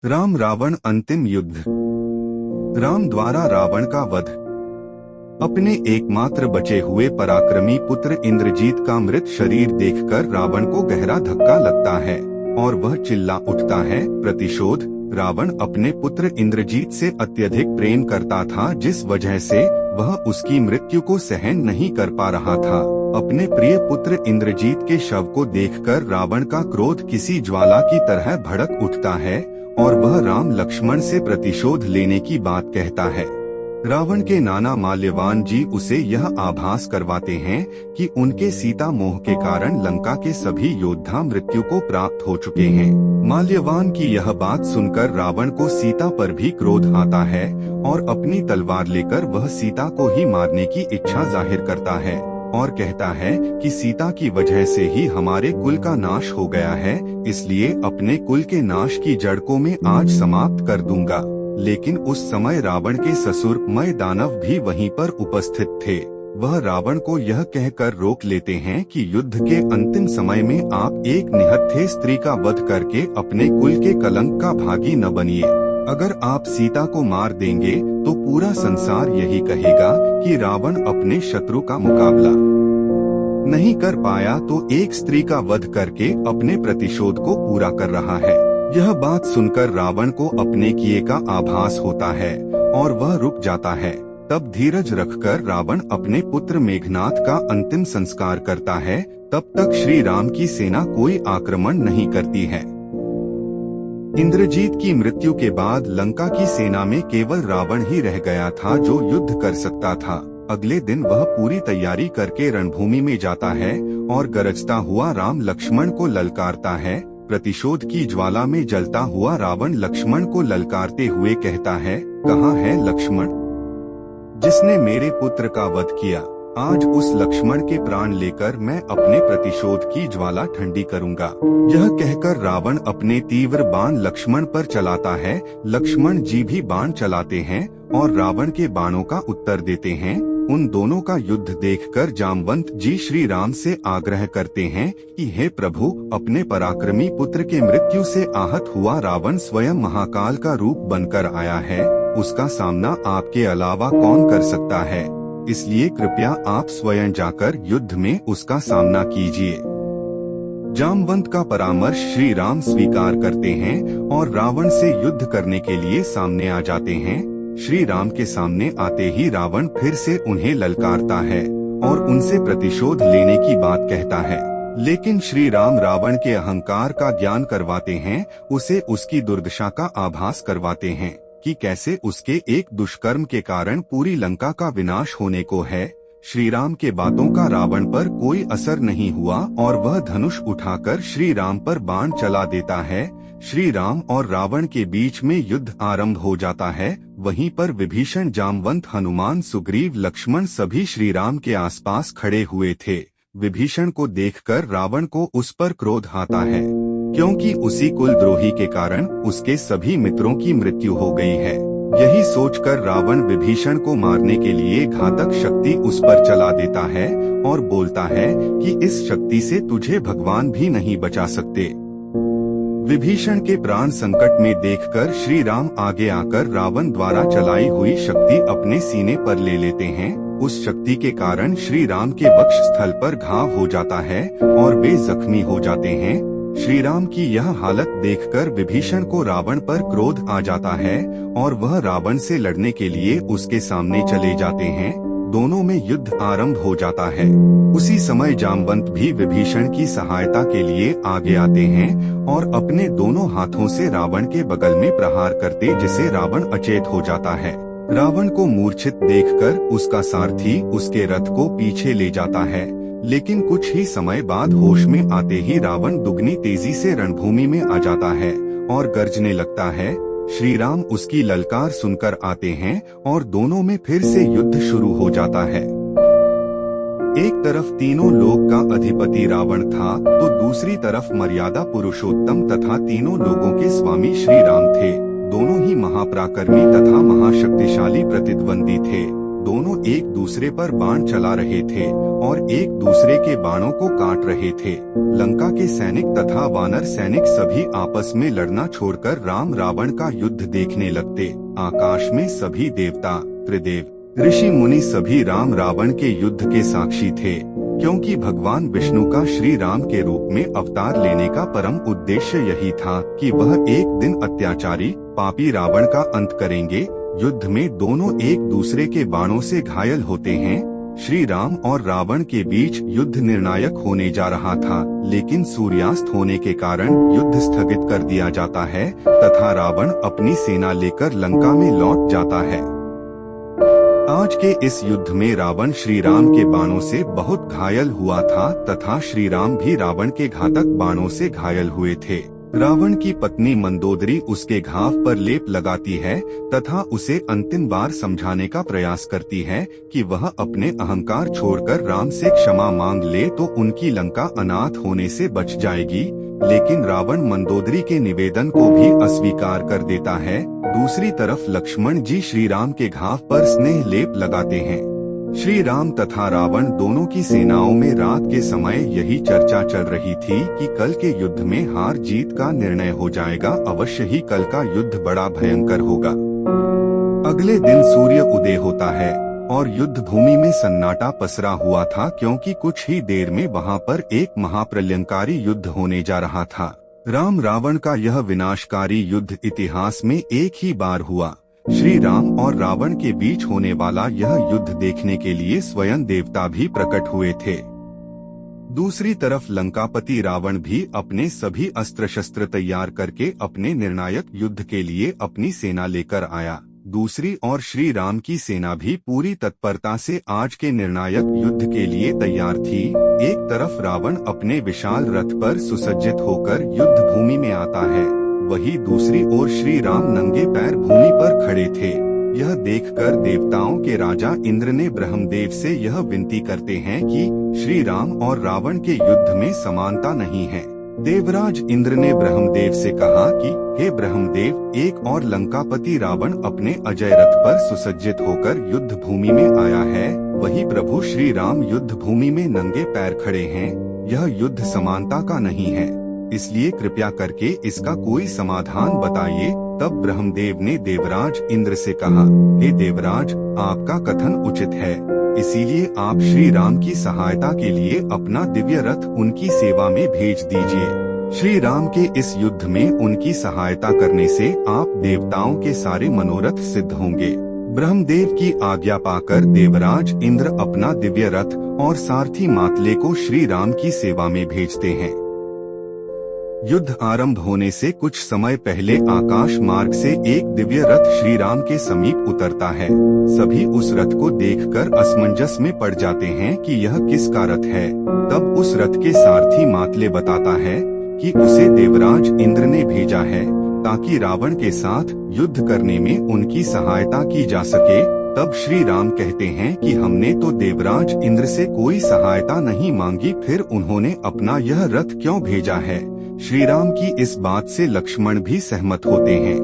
राम रावण अंतिम युद्ध। राम द्वारा रावण का वध। अपने एकमात्र बचे हुए पराक्रमी पुत्र इंद्रजीत का मृत शरीर देखकर रावण को गहरा धक्का लगता है और वह चिल्ला उठता है, प्रतिशोध। रावण अपने पुत्र इंद्रजीत से अत्यधिक प्रेम करता था, जिस वजह से वह उसकी मृत्यु को सहन नहीं कर पा रहा था। अपने प्रिय पुत्र इंद्रजीत के शव को देखकर रावण का क्रोध किसी ज्वाला की तरह भड़क उठता है और वह राम लक्ष्मण से प्रतिशोध लेने की बात कहता है। रावण के नाना माल्यवान जी उसे यह आभास करवाते हैं कि उनके सीता मोह के कारण लंका के सभी योद्धा मृत्यु को प्राप्त हो चुके हैं। माल्यवान की यह बात सुनकर रावण को सीता पर भी क्रोध आता है और अपनी तलवार लेकर वह सीता को ही मारने की इच्छा जाहिर करता है और कहता है कि सीता की वजह से ही हमारे कुल का नाश हो गया है, इसलिए अपने कुल के नाश की जड़ को मैं आज समाप्त कर दूंगा। लेकिन उस समय रावण के ससुर मय दानव भी वहीं पर उपस्थित थे। वह रावण को यह कहकर रोक लेते हैं कि युद्ध के अंतिम समय में आप एक निहत्थे स्त्री का वध करके अपने कुल के कलंक का भागी न बनिए। अगर आप सीता को मार देंगे तो पूरा संसार यही कहेगा कि रावण अपने शत्रु का मुकाबला नहीं कर पाया, तो एक स्त्री का वध करके अपने प्रतिशोध को पूरा कर रहा है। यह बात सुनकर रावण को अपने किए का आभास होता है और वह रुक जाता है। तब धीरज रखकर रावण अपने पुत्र मेघनाद का अंतिम संस्कार करता है। तब तक श्री राम की सेना कोई आक्रमण नहीं करती है। इंद्रजीत की मृत्यु के बाद लंका की सेना में केवल रावण ही रह गया था जो युद्ध कर सकता था। अगले दिन वह पूरी तैयारी करके रणभूमि में जाता है और गरजता हुआ राम लक्ष्मण को ललकारता है। प्रतिशोध की ज्वाला में जलता हुआ रावण लक्ष्मण को ललकारते हुए कहता है, कहाँ है लक्ष्मण, जिसने मेरे पुत्र का वध किया? आज उस लक्ष्मण के प्राण लेकर मैं अपने प्रतिशोध की ज्वाला ठंडी करूंगा। यह कहकर रावण अपने तीव्र बाण लक्ष्मण पर चलाता है। लक्ष्मण जी भी बाण चलाते हैं और रावण के बाणों का उत्तर देते हैं। उन दोनों का युद्ध देखकर जामवंत जी श्री राम से आग्रह करते हैं कि हे प्रभु, अपने पराक्रमी पुत्र के मृत्यु से आहत हुआ रावण स्वयं महाकाल का रूप बनकर आया है, उसका सामना आपके अलावा कौन कर सकता है? इसलिए कृपया आप स्वयं जाकर युद्ध में उसका सामना कीजिए। जामवंत का परामर्श श्री राम स्वीकार करते हैं और रावण से युद्ध करने के लिए सामने आ जाते हैं। श्री राम के सामने आते ही रावण फिर से उन्हें ललकारता है और उनसे प्रतिशोध लेने की बात कहता है। लेकिन श्री राम रावण के अहंकार का ज्ञान करवाते हैं, उसे उसकी दुर्दशा का आभास करवाते हैं कि कैसे उसके एक दुष्कर्म के कारण पूरी लंका का विनाश होने को है। श्री राम के बातों का रावण पर कोई असर नहीं हुआ और वह धनुष उठाकर श्री राम पर बाण चला देता है। श्री राम और रावण के बीच में युद्ध आरंभ हो जाता है। वहीं पर विभीषण, जामवंत, हनुमान, सुग्रीव, लक्ष्मण सभी श्री राम के आसपास खड़े हुए थे। विभीषण को देखकर रावण को उस पर क्रोध आता है, क्योंकि उसी कुलद्रोही के कारण उसके सभी मित्रों की मृत्यु हो गई है। यही सोचकर रावण विभीषण को मारने के लिए घातक शक्ति उस पर चला देता है और बोलता है कि इस शक्ति से तुझे भगवान भी नहीं बचा सकते। विभीषण के प्राण संकट में देखकर श्री राम आगे आकर रावण द्वारा चलाई हुई शक्ति अपने सीने पर ले लेते हैं। उस शक्ति के कारण श्री राम के वक्ष स्थल पर घाव हो जाता है और वे जख्मी हो जाते हैं। श्री राम की यह हालत देखकर विभीषण को रावण पर क्रोध आ जाता है और वह रावण से लड़ने के लिए उसके सामने चले जाते हैं। दोनों में युद्ध आरंभ हो जाता है। उसी समय जामवंत भी विभीषण की सहायता के लिए आगे आते हैं और अपने दोनों हाथों से रावण के बगल में प्रहार करते, जिसे रावण अचेत हो जाता है। रावण को मूर्छित देखकर उसका सारथी उसके रथ को पीछे ले जाता है, लेकिन कुछ ही समय बाद होश में आते ही रावण दुगनी तेजी से रणभूमि में आ जाता है और गर्जने लगता है। श्री राम उसकी ललकार सुनकर आते हैं और दोनों में फिर से युद्ध शुरू हो जाता है। एक तरफ तीनों लोक का अधिपति रावण था, तो दूसरी तरफ मर्यादा पुरुषोत्तम तथा तीनों लोगों के स्वामी श्री राम थे। दोनों ही महापराक्रमी तथा महाशक्तिशाली प्रतिद्वंदी थे। दोनों एक दूसरे पर बाण चला रहे थे और एक दूसरे के बाणों को काट रहे थे। लंका के सैनिक तथा वानर सैनिक सभी आपस में लड़ना छोड़कर राम रावण का युद्ध देखने लगते। आकाश में सभी देवता, त्रिदेव, ऋषि मुनि सभी राम रावण के युद्ध के साक्षी थे, क्योंकि भगवान विष्णु का श्री राम के रूप में अवतार लेने का परम उद्देश्य यही था कि वह एक दिन अत्याचारी पापी रावण का अंत करेंगे। युद्ध में दोनों एक दूसरे के बाणों से घायल होते हैं। श्री राम और रावण के बीच युद्ध निर्णायक होने जा रहा था, लेकिन सूर्यास्त होने के कारण युद्ध स्थगित कर दिया जाता है तथा रावण अपनी सेना लेकर लंका में लौट जाता है। आज के इस युद्ध में रावण श्री राम के बाणों से बहुत घायल हुआ था तथा श्री राम भी रावण के घातक बाणों से घायल हुए थे। रावण की पत्नी मंदोदरी उसके घाव पर लेप लगाती है तथा उसे अंतिम बार समझाने का प्रयास करती है कि वह अपने अहंकार छोड़कर राम से क्षमा मांग ले तो उनकी लंका अनाथ होने से बच जाएगी, लेकिन रावण मंदोदरी के निवेदन को भी अस्वीकार कर देता है। दूसरी तरफ लक्ष्मण जी श्री राम के घाव पर स्नेह लेप लगाते हैं। श्री राम तथा रावण दोनों की सेनाओं में रात के समय यही चर्चा चल रही थी कि कल के युद्ध में हार जीत का निर्णय हो जाएगा। अवश्य ही कल का युद्ध बड़ा भयंकर होगा। अगले दिन सूर्य उदय होता है और युद्ध भूमि में सन्नाटा पसरा हुआ था, क्योंकि कुछ ही देर में वहां पर एक महाप्रलयंकारी युद्ध होने जा रहा था। राम रावण का यह विनाशकारी युद्ध इतिहास में एक ही बार हुआ। श्री राम और रावण के बीच होने वाला यह युद्ध देखने के लिए स्वयं देवता भी प्रकट हुए थे। दूसरी तरफ लंकापति रावण भी अपने सभी अस्त्र शस्त्र तैयार करके अपने निर्णायक युद्ध के लिए अपनी सेना लेकर आया। दूसरी ओर श्री राम की सेना भी पूरी तत्परता से आज के निर्णायक युद्ध के लिए तैयार थी। एक तरफ रावण अपने विशाल रथ पर सुसज्जित होकर युद्ध भूमि में आता है, वहीं दूसरी ओर श्री राम नंगे पैर भूमि पर खड़े थे। यह देखकर देवताओं के राजा इंद्र ने ब्रह्मदेव से यह विनती करते हैं कि श्री राम और रावण के युद्ध में समानता नहीं है। देवराज इंद्र ने ब्रह्मदेव से कहा कि हे ब्रह्मदेव, एक और लंकापति रावण अपने अजय रथ पर सुसज्जित होकर युद्ध भूमि में आया है, वही प्रभु श्री राम युद्ध भूमि में नंगे पैर खड़े हैं। यह युद्ध समानता का नहीं है, इसलिए कृपया करके इसका कोई समाधान बताइए। तब ब्रह्मदेव ने देवराज इंद्र से कहा, हे देवराज, आपका कथन उचित है, इसीलिए आप श्री राम की सहायता के लिए अपना दिव्य रथ उनकी सेवा में भेज दीजिए। श्री राम के इस युद्ध में उनकी सहायता करने से आप देवताओं के सारे मनोरथ सिद्ध होंगे। ब्रह्मदेव की आज्ञा पाकर देवराज इंद्र अपना दिव्य रथ और सारथी मातले को श्री राम की सेवा में भेजते हैं। युद्ध आरंभ होने से कुछ समय पहले आकाश मार्ग से एक दिव्य रथ श्री राम के समीप उतरता है। सभी उस रथ को देखकर असमंजस में पड़ जाते हैं कि यह किसका रथ है। तब उस रथ के सारथी मातले बताता है कि उसे देवराज इंद्र ने भेजा है ताकि रावण के साथ युद्ध करने में उनकी सहायता की जा सके। तब श्री राम कहते हैं कि हमने तो देवराज इंद्र से कोई सहायता नहीं मांगी, फिर उन्होंने अपना यह रथ क्यों भेजा है। श्री राम की इस बात से लक्ष्मण भी सहमत होते हैं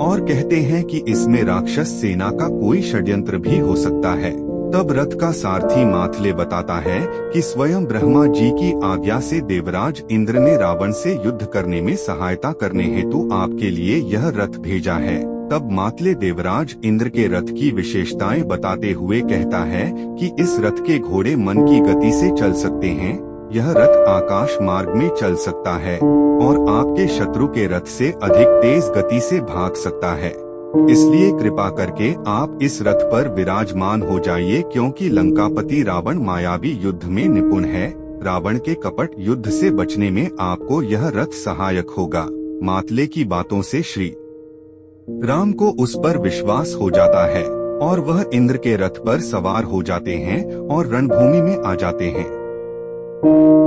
और कहते हैं कि इसमें राक्षस सेना का कोई षड्यंत्र भी हो सकता है। तब रथ का सारथी मातले बताता है कि स्वयं ब्रह्मा जी की आज्ञा से देवराज इंद्र ने रावण से युद्ध करने में सहायता करने हेतु आपके लिए यह रथ भेजा है। तब मातले देवराज इंद्र के रथ की विशेषताएं बताते हुए कहता है कि इस रथ के घोड़े मन की गति से चल सकते हैं, यह रथ आकाश मार्ग में चल सकता है और आपके शत्रु के रथ से अधिक तेज गति से भाग सकता है। इसलिए कृपा करके आप इस रथ पर विराजमान हो जाइए, क्योंकि लंकापति रावण मायावी युद्ध में निपुण है। रावण के कपट युद्ध से बचने में आपको यह रथ सहायक होगा। मातले की बातों से श्री राम को उस पर विश्वास हो जाता है और वह इंद्र के रथ पर सवार हो जाते हैं और रणभूमि में आ जाते हैं।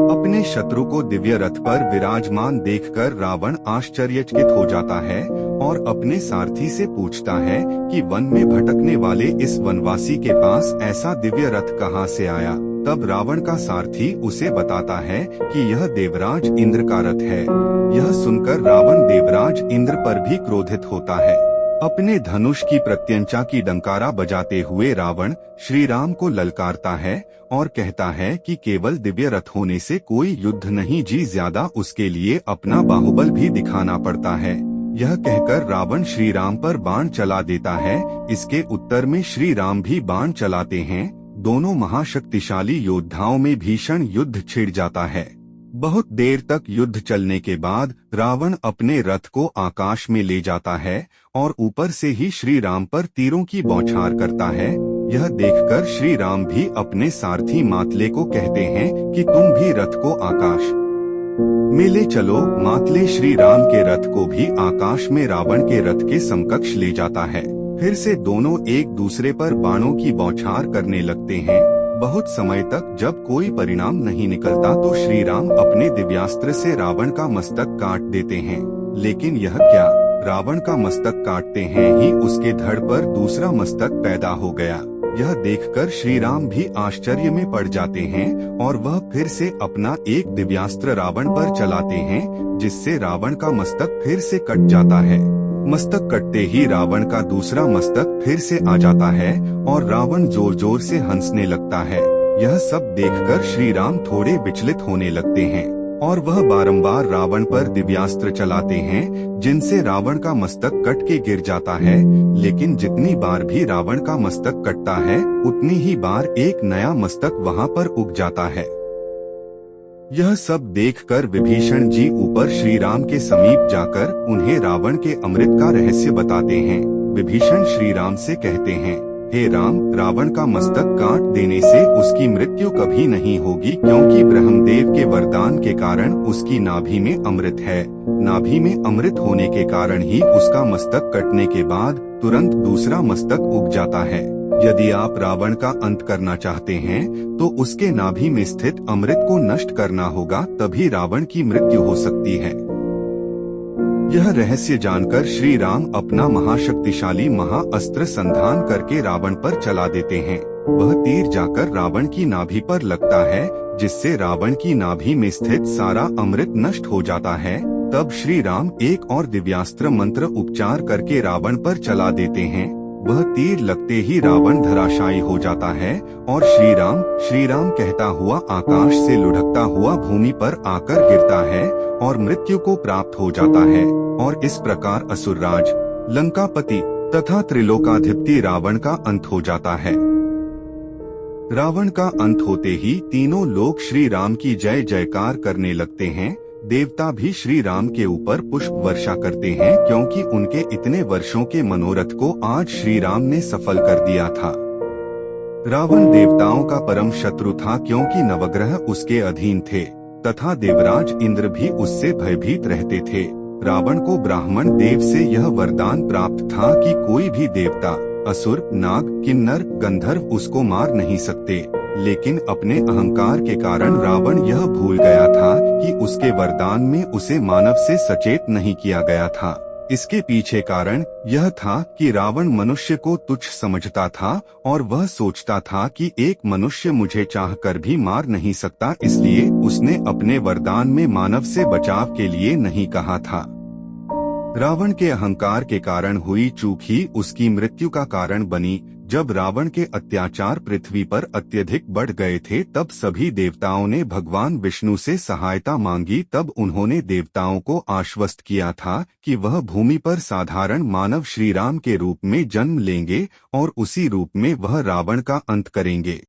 अपने शत्रु को दिव्य रथ पर विराजमान देखकर रावण आश्चर्यचकित हो जाता है और अपने सारथी से पूछता है कि वन में भटकने वाले इस वनवासी के पास ऐसा दिव्य रथ कहां से आया। तब रावण का सारथी उसे बताता है कि यह देवराज इंद्र का रथ है। यह सुनकर रावण देवराज इंद्र पर भी क्रोधित होता है। अपने धनुष की प्रत्यंचा की डंकारा बजाते हुए रावण श्री राम को ललकारता है और कहता है कि केवल दिव्य रथ होने से कोई युद्ध नहीं जी, ज्यादा उसके लिए अपना बाहुबल भी दिखाना पड़ता है। यह कहकर रावण श्री राम पर बाण चला देता है। इसके उत्तर में श्री राम भी बाण चलाते हैं। दोनों महाशक्तिशाली योद्धाओं में भीषण युद्ध छिड़ जाता है। बहुत देर तक युद्ध चलने के बाद रावण अपने रथ को आकाश में ले जाता है और ऊपर से ही श्री राम पर तीरों की बौछार करता है। यह देखकर श्री राम भी अपने सारथी मातले को कहते हैं कि तुम भी रथ को आकाश में ले चलो। मातले श्री राम के रथ को भी आकाश में रावण के रथ के समकक्ष ले जाता है। फिर से दोनों एक दूसरे पर बाणों की बौछार करने लगते हैं। बहुत समय तक जब कोई परिणाम नहीं निकलता तो श्री राम अपने दिव्यास्त्र से रावण का मस्तक काट देते हैं। लेकिन यह क्या, रावण का मस्तक काटते हैं ही उसके धड़ पर दूसरा मस्तक पैदा हो गया। यह देखकर श्री राम भी आश्चर्य में पड़ जाते हैं और वह फिर से अपना एक दिव्यास्त्र रावण पर चलाते हैं, जिससे रावण का मस्तक फिर से कट जाता है। मस्तक कटते ही रावण का दूसरा मस्तक फिर से आ जाता है और रावण जोर जोर से हंसने लगता है। यह सब देखकर श्री राम थोड़े विचलित होने लगते हैं और वह बारंबार रावण पर दिव्यास्त्र चलाते हैं, जिनसे रावण का मस्तक कट के गिर जाता है। लेकिन जितनी बार भी रावण का मस्तक कटता है उतनी ही बार एक नया मस्तक वहां पर उग जाता है। यह सब देखकर विभीषण जी ऊपर श्री राम के समीप जाकर उन्हें रावण के अमृत का रहस्य बताते हैं। विभीषण श्री राम से कहते हैं, हे राम, रावण का मस्तक काट देने से उसकी मृत्यु कभी नहीं होगी, क्योंकि ब्रह्मदेव के वरदान के कारण उसकी नाभि में अमृत है। नाभि में अमृत होने के कारण ही उसका मस्तक कटने के बाद तुरंत दूसरा मस्तक उग जाता है। यदि आप रावण का अंत करना चाहते हैं तो उसके नाभि में स्थित अमृत को नष्ट करना होगा, तभी रावण की मृत्यु हो सकती है। यह रहस्य जानकर श्री राम अपना महाशक्तिशाली महाअस्त्र संधान करके रावण पर चला देते हैं। वह तीर जाकर रावण की नाभि पर लगता है, जिससे रावण की नाभि में स्थित सारा अमृत नष्ट हो जाता है। तब श्री राम एक और दिव्यास्त्र मंत्र उपचार करके रावण पर चला देते हैं। वह तीर लगते ही रावण धराशायी हो जाता है और श्री राम कहता हुआ आकाश से लुढ़कता हुआ भूमि पर आकर गिरता है और मृत्यु को प्राप्त हो जाता है। और इस प्रकार असुरराज, लंकापति तथा त्रिलोकाधिपति रावण का अंत हो जाता है। रावण का अंत होते ही तीनों लोग श्री राम की जय जयकार करने लगते हैं। देवता भी श्री राम के ऊपर पुष्प वर्षा करते हैं, क्योंकि उनके इतने वर्षों के मनोरथ को आज श्री राम ने सफल कर दिया था। रावण देवताओं का परम शत्रु था, क्योंकि नवग्रह उसके अधीन थे तथा देवराज इंद्र भी उससे भयभीत रहते थे। रावण को ब्राह्मण देव से यह वरदान प्राप्त था कि कोई भी देवता, असुर, नाग, किन्नर, गंधर्व उसको मार नहीं सकते। लेकिन अपने अहंकार के कारण रावण यह भूल गया था कि उसके वरदान में उसे मानव से सचेत नहीं किया गया था। इसके पीछे कारण यह था कि रावण मनुष्य को तुच्छ समझता था और वह सोचता था कि एक मनुष्य मुझे चाहकर भी मार नहीं सकता, इसलिए उसने अपने वरदान में मानव से बचाव के लिए नहीं कहा था। रावण के अहंकार के कारण हुई चूक ही उसकी मृत्यु का कारण बनी। जब रावण के अत्याचार पृथ्वी पर अत्यधिक बढ़ गए थे, तब सभी देवताओं ने भगवान विष्णु से सहायता मांगी। तब उन्होंने देवताओं को आश्वस्त किया था कि वह भूमि पर साधारण मानव श्री राम के रूप में जन्म लेंगे और उसी रूप में वह रावण का अंत करेंगे।